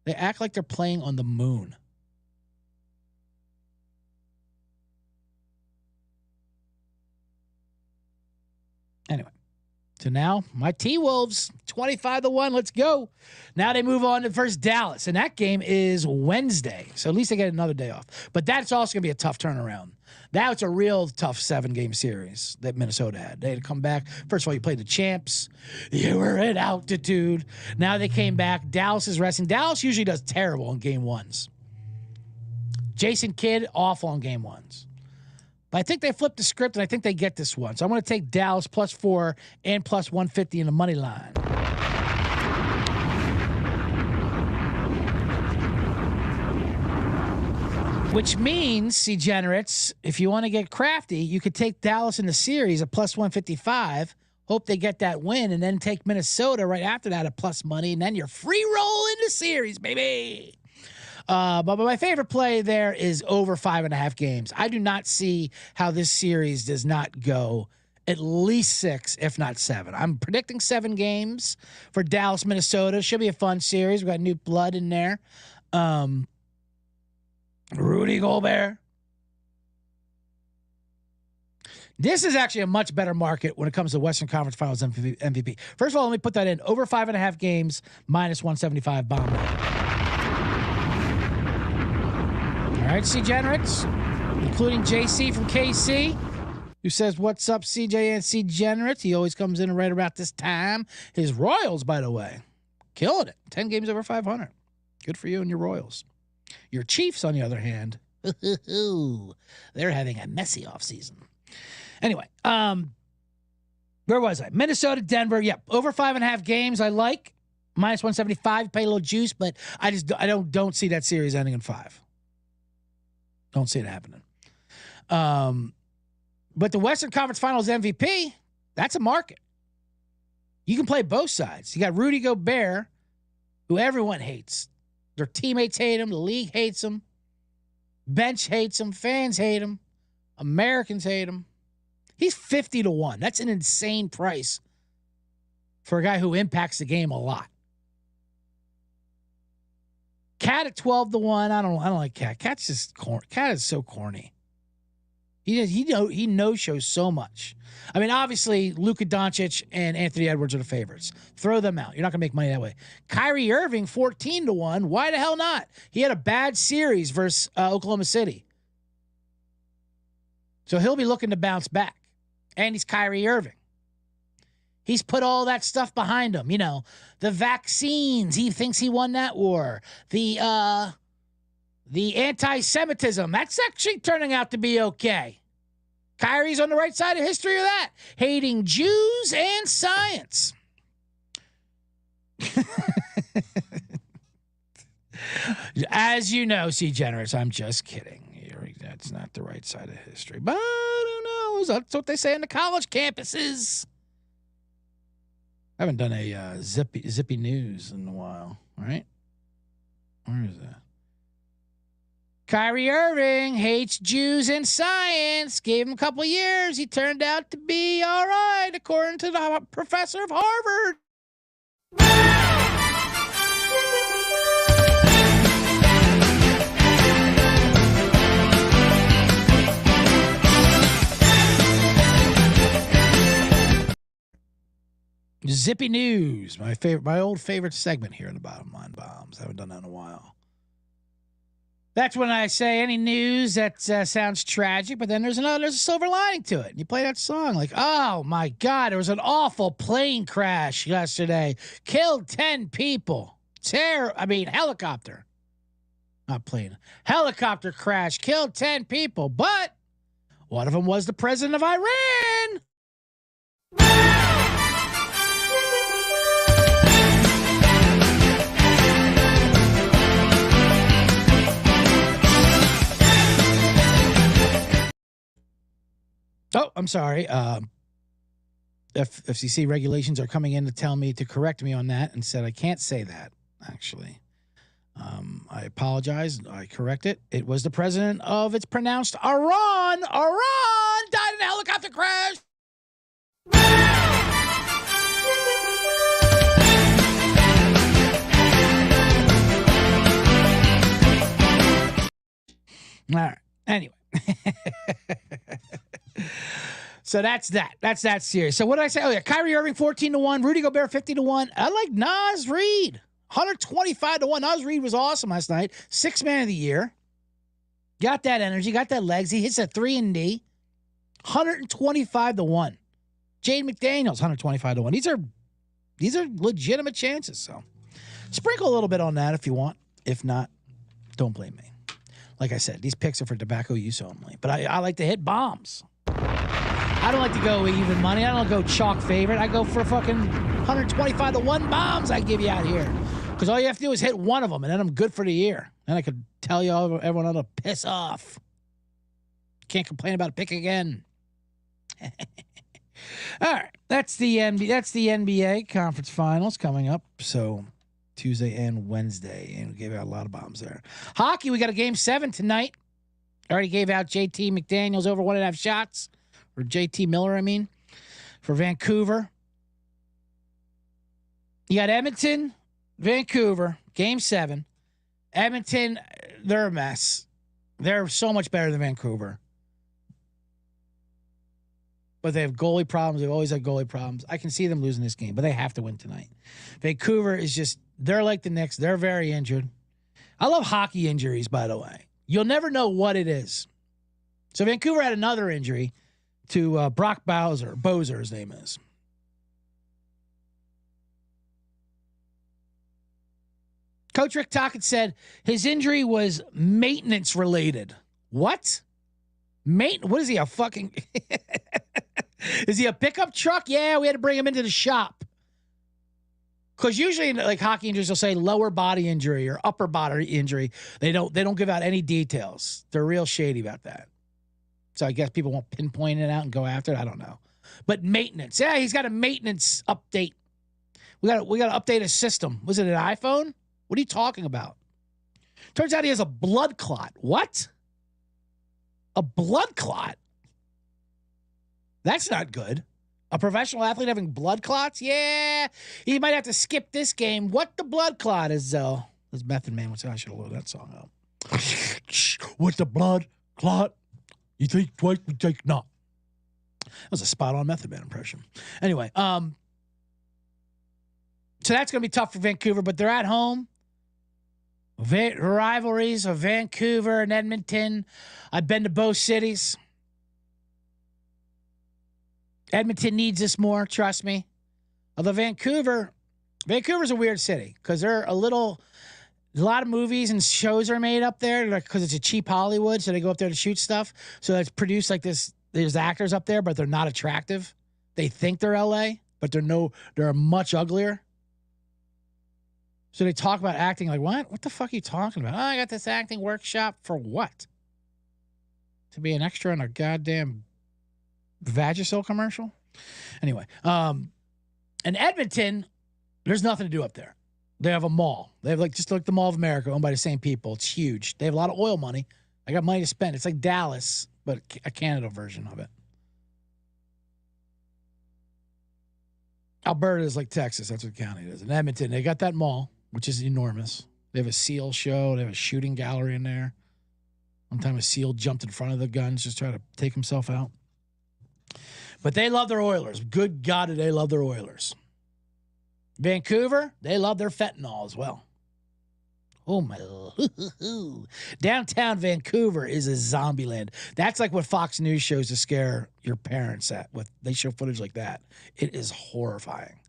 They act like they're playing on the moon. Anyway, so now my T-Wolves, 25-1. Let's go. Now they move on to first Dallas, and that game is Wednesday. So at least they get another day off. But that's also going to be a tough turnaround. That's a real tough 7-game series that Minnesota had. They had to come back. First of all, you played the champs. You were at altitude. Now they came back. Dallas is resting. Dallas usually does terrible in game ones. Jason Kidd, awful on game ones. But I think they flipped the script, and I think they get this one. So I'm going to take Dallas +4 and +150 in the money line. Which means, degenerates, if you want to get crafty, you could take Dallas in the series at +155, hope they get that win, and then take Minnesota right after that at plus money, and then you're free roll in the series, baby. But my favorite play there is over 5.5 games. I do not see how this series does not go at least 6, if not 7. I'm predicting 7 games for Dallas, Minnesota. Should be a fun series. We got new blood in there. Rudy Gobert. This is actually a much better market when it comes to Western Conference Finals MVP. First of all, let me put that in. Over 5.5 games, -175 bomb rate. All right, C-Generates, including JC from KC, who says, what's up, CJ and C-Generates? He always comes in right about this time. His Royals, by the way, killing it. 10 games over 500. Good for you and your Royals. Your Chiefs, on the other hand, they're having a messy offseason. Anyway, where was I? Minnesota, Denver. Yep, over 5.5 games. I like -175. Pay a little juice, but I don't see that series ending in 5. Don't see it happening. But the Western Conference Finals MVP, that's a market. You can play both sides. You got Rudy Gobert, who everyone hates. Their teammates hate him. The league hates him. Bench hates him. Fans hate him. Americans hate him. He's 50-1. That's an insane price for a guy who impacts the game a lot. Cat at 12-1. I don't like Cat. Cat's just corny. Cat is so corny. He no-shows so much. I mean, obviously, Luka Doncic and Anthony Edwards are the favorites. Throw them out. You're not going to make money that way. Kyrie Irving, 14-1. Why the hell not? He had a bad series versus Oklahoma City. So he'll be looking to bounce back. And he's Kyrie Irving. He's put all that stuff behind him. You know, the vaccines. He thinks he won that war. The anti-Semitism. That's actually turning out to be okay. Kyrie's on the right side of history of that. Hating Jews and science. As you know, C-Generates, I'm just kidding. That's not the right side of history. But who knows? That's what they say in the college campuses. I haven't done a zippy news in a while. All right? Where is that? Kyrie Irving hates Jews and science. Gave him a couple years. He turned out to be all right, according to the professor of Harvard. Zippy News, my old favorite segment here in the Bottom Line Bombs. I haven't done that in a while. That's when I say any news that sounds tragic, but then there's a silver lining to it. And you play that song like, oh my God, there was an awful plane crash yesterday. Killed 10 people. Helicopter. Not plane. Helicopter crash. Killed 10 people. But one of them was the president of Iran. Oh, I'm sorry. FCC regulations are coming in to tell me to correct me on that and said I can't say that, actually. I apologize. I correct it. It was the president of, it's pronounced Iran. Iran died in a helicopter crash. All right. Anyway. So that's that. That's that series. So what did I say? Oh yeah, Kyrie Irving 14-1, Rudy Gobert 50-1. I like Naz Reid 125-1. Naz Reid was awesome last night. 6th man of the year. Got that energy. Got that legs. He hits a 3-and-D. 125-1. Jade McDaniels 125-1. These are legitimate chances. So sprinkle a little bit on that if you want. If not, don't blame me. Like I said, these picks are for tobacco use only. But I like to hit bombs. I don't like to go even money. I don't go chalk favorite. I go for fucking 125-1 bombs I give you out here. Because all you have to do is hit one of them, and then I'm good for the year. Then I could tell you everyone how to piss off. Can't complain about a pick again. All right. That's the NBA conference finals coming up. So Tuesday and Wednesday. And we gave out a lot of bombs there. Hockey, we got a game 7 tonight. I already gave out JT McDaniels over 1.5 shots. Or JT Miller, for Vancouver. You got Edmonton, Vancouver, game 7. Edmonton, they're a mess. They're so much better than Vancouver. But they have goalie problems. They've always had goalie problems. I can see them losing this game, but they have to win tonight. Vancouver is just, they're like the Knicks. They're very injured. I love hockey injuries, by the way. You'll never know what it is. So Vancouver had another injury to Brock Bozer, his name is. Coach Rick Tocchet said his injury was maintenance related. What? What is he, a fucking... Is he a pickup truck? Yeah, we had to bring him into the shop. Because usually, like hockey injuries, they'll say lower body injury or upper body injury. They don't give out any details. They're real shady about that. So I guess people won't pinpoint it out and go after it. I don't know. But maintenance. Yeah, he's got a maintenance update. We got to update his system. Was it an iPhone? What are you talking about? Turns out he has a blood clot. What? A blood clot? That's not good. A professional athlete having blood clots? Yeah. He might have to skip this game. What the blood clot is, though? This Method Man would say, I should have loaded that song up. What the blood clot? You think twice, you think not. That was a spot-on Method Man impression. Anyway, so that's going to be tough for Vancouver, but they're at home. Rivalries of Vancouver and Edmonton. I've been to both cities. Edmonton needs this more, trust me. Although Vancouver's a weird city because they're a lot of movies and shows are made up there because it's a cheap Hollywood, so they go up there to shoot stuff. So it's produced like this. There's actors up there, but they're not attractive. They think they're LA, but they're much uglier. So they talk about acting like, what? What the fuck are you talking about? Oh, I got this acting workshop for what? To be an extra in a goddamn Vagisil commercial? Anyway, in Edmonton, there's nothing to do up there. They have a mall. They have just like the Mall of America owned by the same people. It's huge. They have a lot of oil money. I got money to spend. It's like Dallas, but a Canada version of it. Alberta is like Texas. That's what county it is. In Edmonton, they got that mall, which is enormous. They have a SEAL show. They have a shooting gallery in there. One time a SEAL jumped in front of the guns, just trying to take himself out. But they love their Oilers. Good God, do they love their Oilers. Vancouver, they love their fentanyl as well. Oh, my. Downtown Vancouver is a zombie land. That's like what Fox News shows to scare your parents at. They show footage like that. It is horrifying.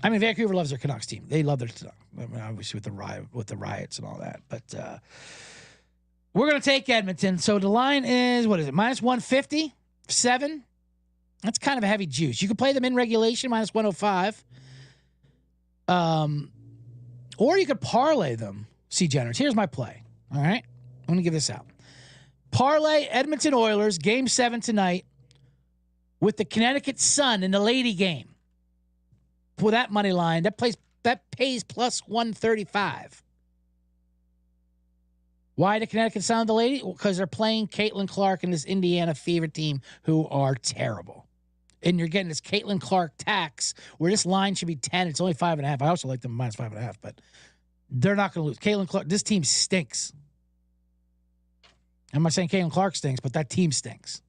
I mean, Vancouver loves their Canucks team. They love their, I mean, obviously with the riots and all that. But we're going to take Edmonton. So the line is, what is it, minus 150? 7? That's kind of a heavy juice. You can play them in regulation, minus 105. Or you could parlay them, C-Generous. Here's my play. All right? I'm going to give this out. Parlay Edmonton Oilers, Game 7 tonight, with the Connecticut Sun in the lady game. For that money line, that pays plus 135. Why the Connecticut Sun, the lady? Because they're playing Caitlin Clark and this Indiana Fever team who are terrible. And you're getting this Caitlin Clark tax where this line should be 10. It's only 5.5. I also like them minus 5.5, but they're not going to lose. Caitlin Clark, this team stinks. I'm not saying Caitlin Clark stinks, but that team stinks.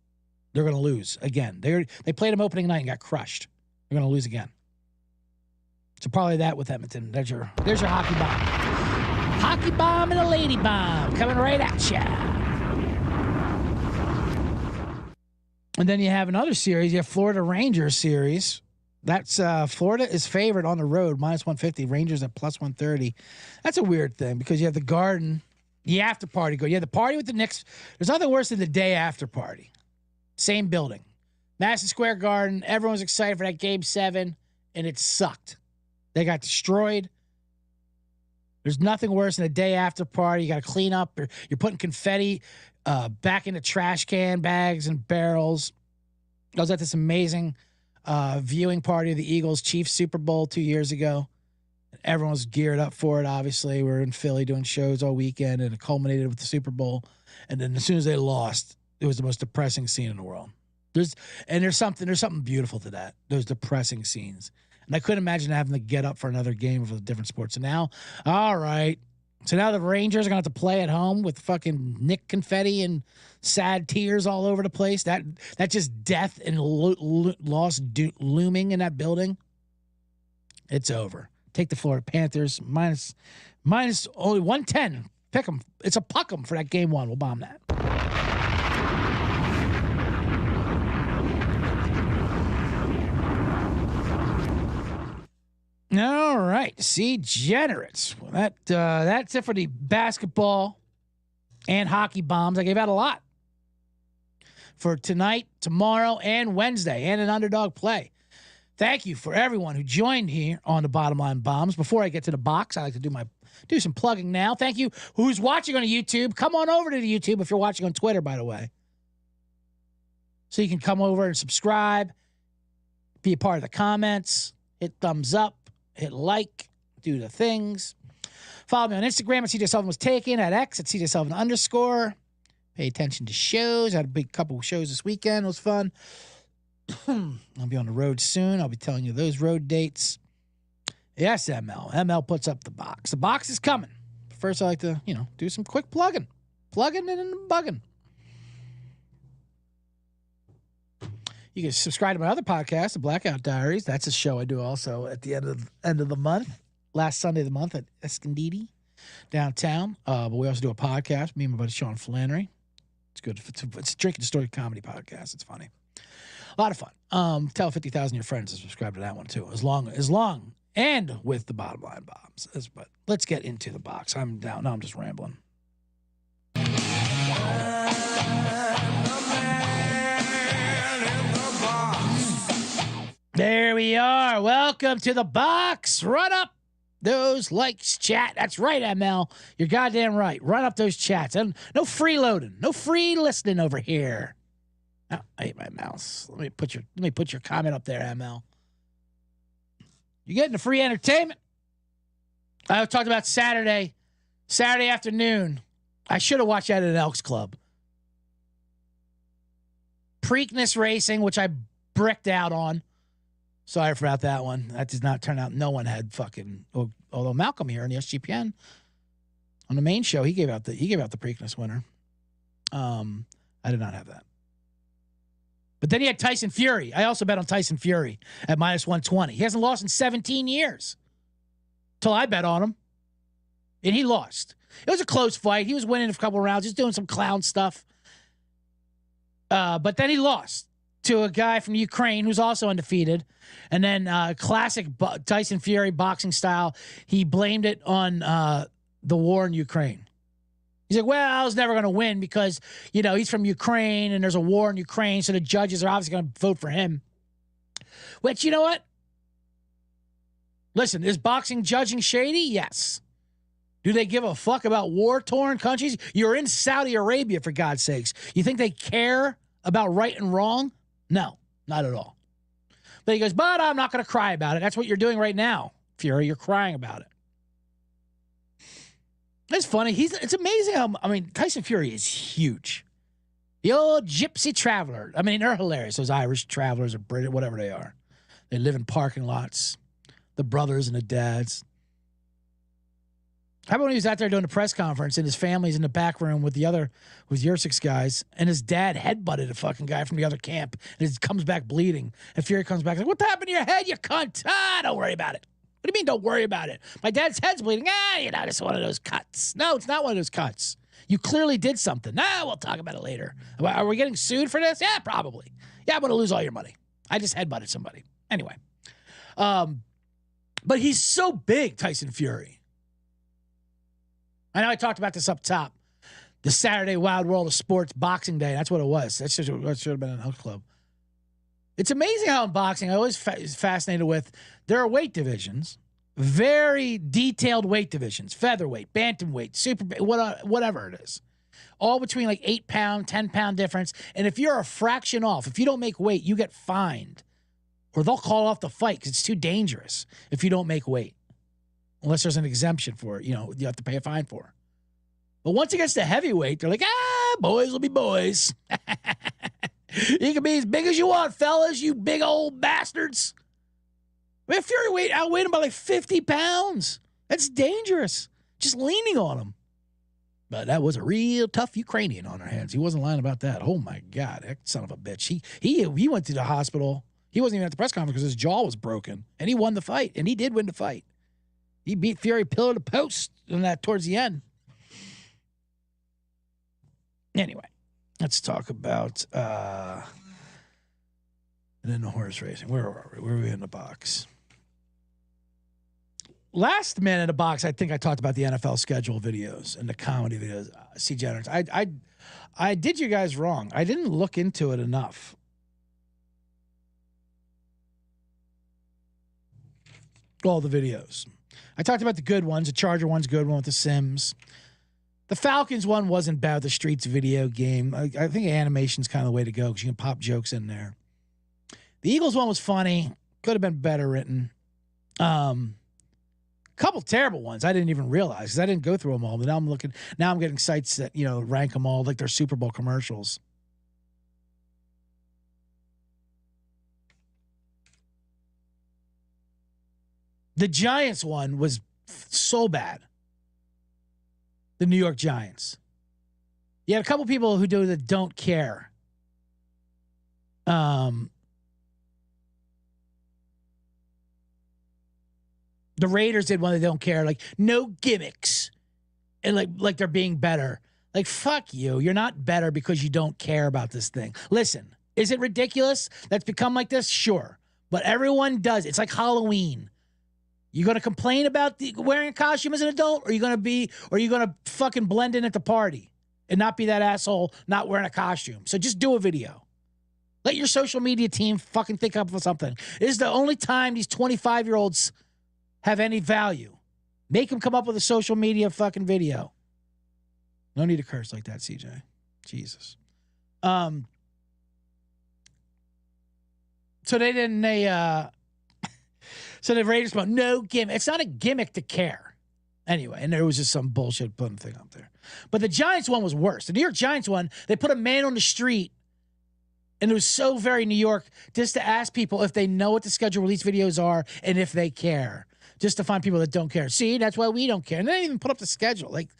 They're going to lose again. They played them opening night and got crushed. They're going to lose again. So probably that with Edmonton. There's your hockey bomb. Hockey bomb and a lady bomb coming right at ya. And then you have another series. You have Florida Rangers series. That's Florida is favored on the road, minus 150. Rangers at plus 130. That's a weird thing because you have the Garden, the after party go. You have the party with the Knicks. There's nothing worse than the day after party. Same building. Madison Square Garden. Everyone's excited for that Game 7, and it sucked. They got destroyed. There's nothing worse than a day after party. You got to clean up. You're putting confetti back into trash can bags and barrels. I was at this amazing viewing party of the Eagles-Chiefs Super Bowl 2 years ago. Everyone was geared up for it, obviously. We were in Philly doing shows all weekend, and it culminated with the Super Bowl. And then as soon as they lost, it was the most depressing scene in the world. There's something beautiful to that, those depressing scenes. And I couldn't imagine having to get up for another game of a different sport. So now, all right. So now the Rangers are going to have to play at home with fucking Knick confetti and sad tears all over the place. That just death and loss looming in that building. It's over. Take the Florida Panthers minus only 110. Pick them. It's a puck 'em for that Game 1. We'll bomb that. All right, C-Generates. Well, that's it for the basketball and hockey bombs. I gave out a lot for tonight, tomorrow, and Wednesday, and an underdog play. Thank you for everyone who joined here on the Bottom Line Bombs. Before I get to the box, I like to do some plugging now. Thank you who's watching on YouTube. Come on over to the YouTube if you're watching on Twitter, by the way. So you can come over and subscribe, be a part of the comments, hit thumbs up. Hit like, do the things. Follow me on Instagram at CJ Sullivan was taken, at X at CJ Sullivan _. Pay attention to shows. I had a big couple of shows this weekend. It was fun. I'll be on the road soon. I'll be telling you those road dates. Yes, ML. ML puts up the box. The box is coming. First, I like to, do some quick plugging. Plugging and bugging. You can subscribe to my other podcast, The Blackout Diaries. That's a show I do also at the end of the month, last Sunday of the month at Escondido, downtown. But we also do a podcast, me and my buddy Sean Flannery. It's good. It's a Drinking Story comedy podcast. It's funny. A lot of fun. Tell 50,000 of your friends to subscribe to that one too, as long and with the Bottom Line Bombs. But let's get into the box. I'm down. No, I'm just rambling. There we are. Welcome to the box. Run up those likes, chat. That's right, ML. You're goddamn right. Run up those chats. And no freeloading. No free listening over here. Oh, I hate my mouse. Let me put your comment up there, ML. You're getting the free entertainment. I talked about Saturday afternoon. I should have watched that at an Elks Club. Preakness racing, which I bricked out on. Sorry about that one. That did not turn out. No one had fucking. Although Malcolm here in the SGPN on the main show, he gave out the Preakness winner. I did not have that. But then he had Tyson Fury. I also bet on Tyson Fury at minus 120. He hasn't lost in 17 years. Till I bet on him. And he lost. It was a close fight. He was winning a couple of rounds, just doing some clown stuff. But then he lost to a guy from Ukraine who's also undefeated. And then classic Tyson Fury boxing style, he blamed it on the war in Ukraine. He's like, well, I was never going to win because, he's from Ukraine and there's a war in Ukraine, so the judges are obviously going to vote for him. Which, you know what? Listen, is boxing judging shady? Yes. Do they give a fuck about war-torn countries? You're in Saudi Arabia, for God's sakes. You think they care about right and wrong? No, not at all. But he goes, but I'm not going to cry about it. That's what you're doing right now, Fury. You're crying about it. It's funny. It's amazing how, Tyson Fury is huge. The old gypsy traveler. They're hilarious. Those Irish travelers or British, whatever they are. They live in parking lots. The brothers and the dads. How about when he was out there doing a press conference and his family's in the back room with your 6 guys, and his dad headbutted a fucking guy from the other camp, and he comes back bleeding. And Fury comes back like, what happened to your head, you cunt? Don't worry about it. What do you mean don't worry about it? My dad's head's bleeding. It's one of those cuts. No, it's not one of those cuts. You clearly did something. We'll talk about it later. Are we getting sued for this? Yeah, probably. Yeah, I'm going to lose all your money. I just headbutted somebody. Anyway. But he's so big, Tyson Fury. I know I talked about this up top. The Saturday Wild World of Sports Boxing Day. That's what it was. That should have been an Hook Club. It's amazing how in boxing, I always fascinated with, there are weight divisions, very detailed weight divisions, featherweight, bantamweight, whatever it is. All between like 8 pound, 10 pound difference. And if you're a fraction off, if you don't make weight, you get fined. Or they'll call off the fight because it's too dangerous if you don't make weight. Unless there's an exemption for it, you have to pay a fine for. But once it gets to heavyweight, they're like, boys will be boys. You can be as big as you want, fellas, you big old bastards. Fury outweighed him by like 50 pounds. That's dangerous. Just leaning on him. But that was a real tough Ukrainian on our hands. He wasn't lying about that. Oh, my God. That son of a bitch. He went to the hospital. He wasn't even at the press conference because his jaw was broken. And he won the fight. And he did win the fight. He beat Fury pillar to post in that towards the end. Anyway, let's talk about and then the horse racing. Where are we? Where are we in the box? Last man in the box, I think I talked about the NFL schedule videos and the comedy videos. CJ, I did you guys wrong. I didn't look into it enough. All the videos. I talked about the good ones. The Charger one's good one with the Sims. The Falcons one wasn't bad. The Streets video game. I think animation's kind of the way to go because you can pop jokes in there. The Eagles one was funny. Could have been better written. Couple terrible ones I didn't even realize because I didn't go through them all. But now I'm getting sites that rank them all like they're Super Bowl commercials. The Giants one was so bad. The New York Giants. You had a couple people who don't care. The Raiders did one that don't care. Like, no gimmicks. And like they're being better. Like, fuck you. You're not better because you don't care about this thing. Listen, is it ridiculous that's become like this? Sure. But everyone does. It's like Halloween. You going to complain about wearing a costume as an adult, or are you going to fucking blend in at the party and not be that asshole not wearing a costume? So just do a video. Let your social media team fucking think up of something. This is the only time these 25-year-olds have any value. Make them come up with a social media fucking video. No need to curse like that, CJ. Jesus. So so the Raiders went, no gimmick. It's not a gimmick to care. Anyway, and there was just some bullshit putting thing up there. But the Giants one was worse. The New York Giants one, they put a man on the street, and it was so very New York, just to ask people if they know what the schedule release videos are and if they care. Just to find people that don't care. See, that's why we don't care. And they didn't even put up the schedule. Like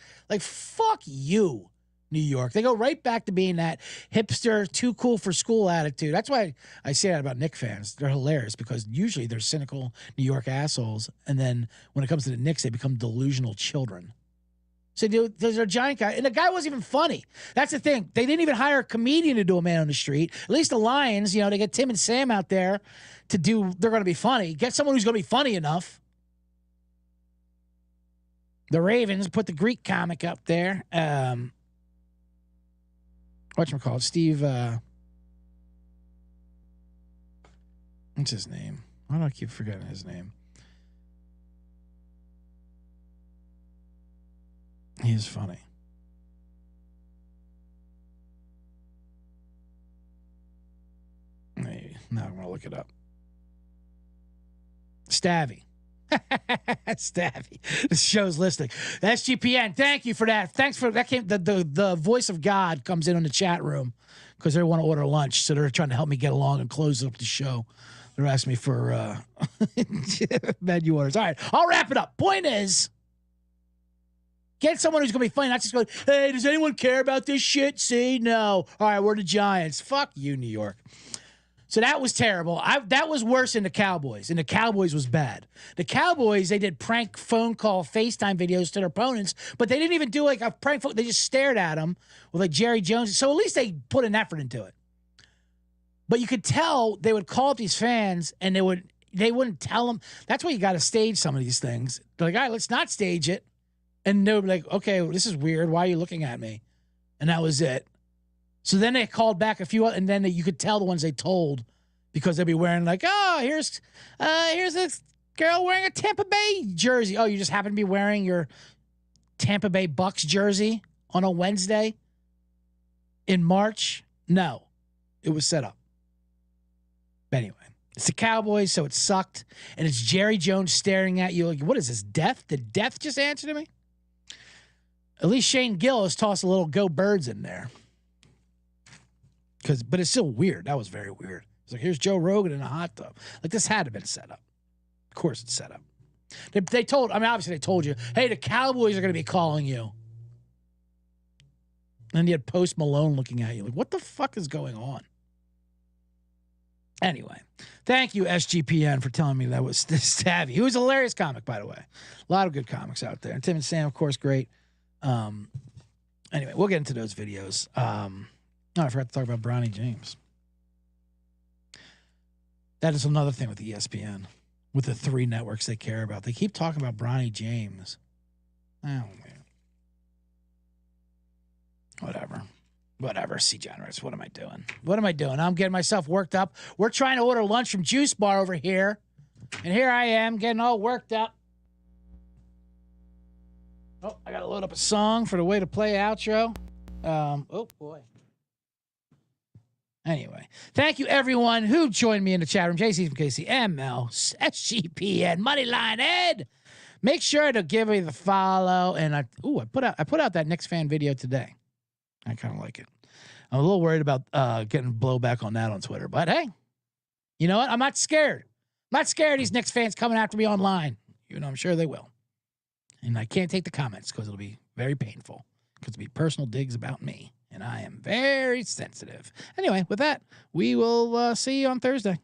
fuck you. New York. They go right back to being that hipster, too cool for school attitude. That's why I say that about Knick fans. They're hilarious because usually they're cynical New York assholes. And then when it comes to the Knicks, they become delusional children. So there's a giant guy. And the guy wasn't even funny. That's the thing. They didn't even hire a comedian to do a man on the street. At least the Lions, they get Tim and Sam out there to do, they're going to be funny. Get someone who's going to be funny enough. The Ravens put the Greek comic up there. Whatchamacallit? Steve, what's his name? Why do I keep forgetting his name? He is funny. Maybe. Now I'm going to look it up. Stavvy. Stavvy. This show's listening. SGPN, thank you for that. Thanks for that. The voice of God comes in the chat room because they want to order lunch, so they're trying to help me get along and close up the show. They're asking me for menu orders. All right, I'll wrap it up. Point is, get someone who's going to be funny, not just going, hey, does anyone care about this shit? See, no. All right, we're the Giants. Fuck you, New York. So that was terrible. That was worse than the Cowboys, and the Cowboys was bad. The Cowboys, they did prank phone call, FaceTime videos to their opponents, but they didn't even do like a prank phone. They just stared at them with like Jerry Jones. So at least they put an effort into it. But you could tell they would call up these fans, and they wouldn't tell them. That's why you got to stage some of these things. They're like, all right, let's not stage it. And they would be like, okay, well, this is weird. Why are you looking at me? And that was it. So then they called back a few, and then you could tell the ones they told because they'd be wearing like, oh, here's this girl wearing a Tampa Bay jersey. Oh, you just happen to be wearing your Tampa Bay Bucks jersey on a Wednesday in March? No, it was set up. But anyway, it's the Cowboys, so it sucked, and it's Jerry Jones staring at you like, what is this, death? Did death just answer to me? At least Shane Gillis tossed a little go birds in there. But it's still weird. That was very weird. It's like, here's Joe Rogan in a hot tub. Like, this had to have been set up. Of course it's set up. They told, obviously they told you, hey, the Cowboys are going to be calling you. And you had Post Malone looking at you like, what the fuck is going on? Anyway, thank you, SGPN, for telling me that was Stavvy. He was a hilarious comic, by the way. A lot of good comics out there. And Tim and Sam, of course, great. Anyway, we'll get into those videos. I forgot to talk about Bronny James. That is another thing with ESPN, with the 3 networks they care about. They keep talking about Bronny James. Oh, man. Whatever, C-generates. What am I doing? I'm getting myself worked up. We're trying to order lunch from Juice Bar over here. And here I am getting all worked up. Oh, I got to load up a song for the way to play outro. Oh, boy. Anyway, thank you, everyone who joined me in the chat room. JC from KC, ML, SGPN, Moneyline Ed. Make sure to give me the follow. And I put out that Knicks fan video today. I kind of like it. I'm a little worried about getting blowback on that on Twitter. But hey, you know what? I'm not scared. I'm not scared of these Knicks fans coming after me online. I'm sure they will. And I can't take the comments because it'll be very painful. Because it'll be personal digs about me. And I am very sensitive. Anyway, with that, we will see you on Thursday.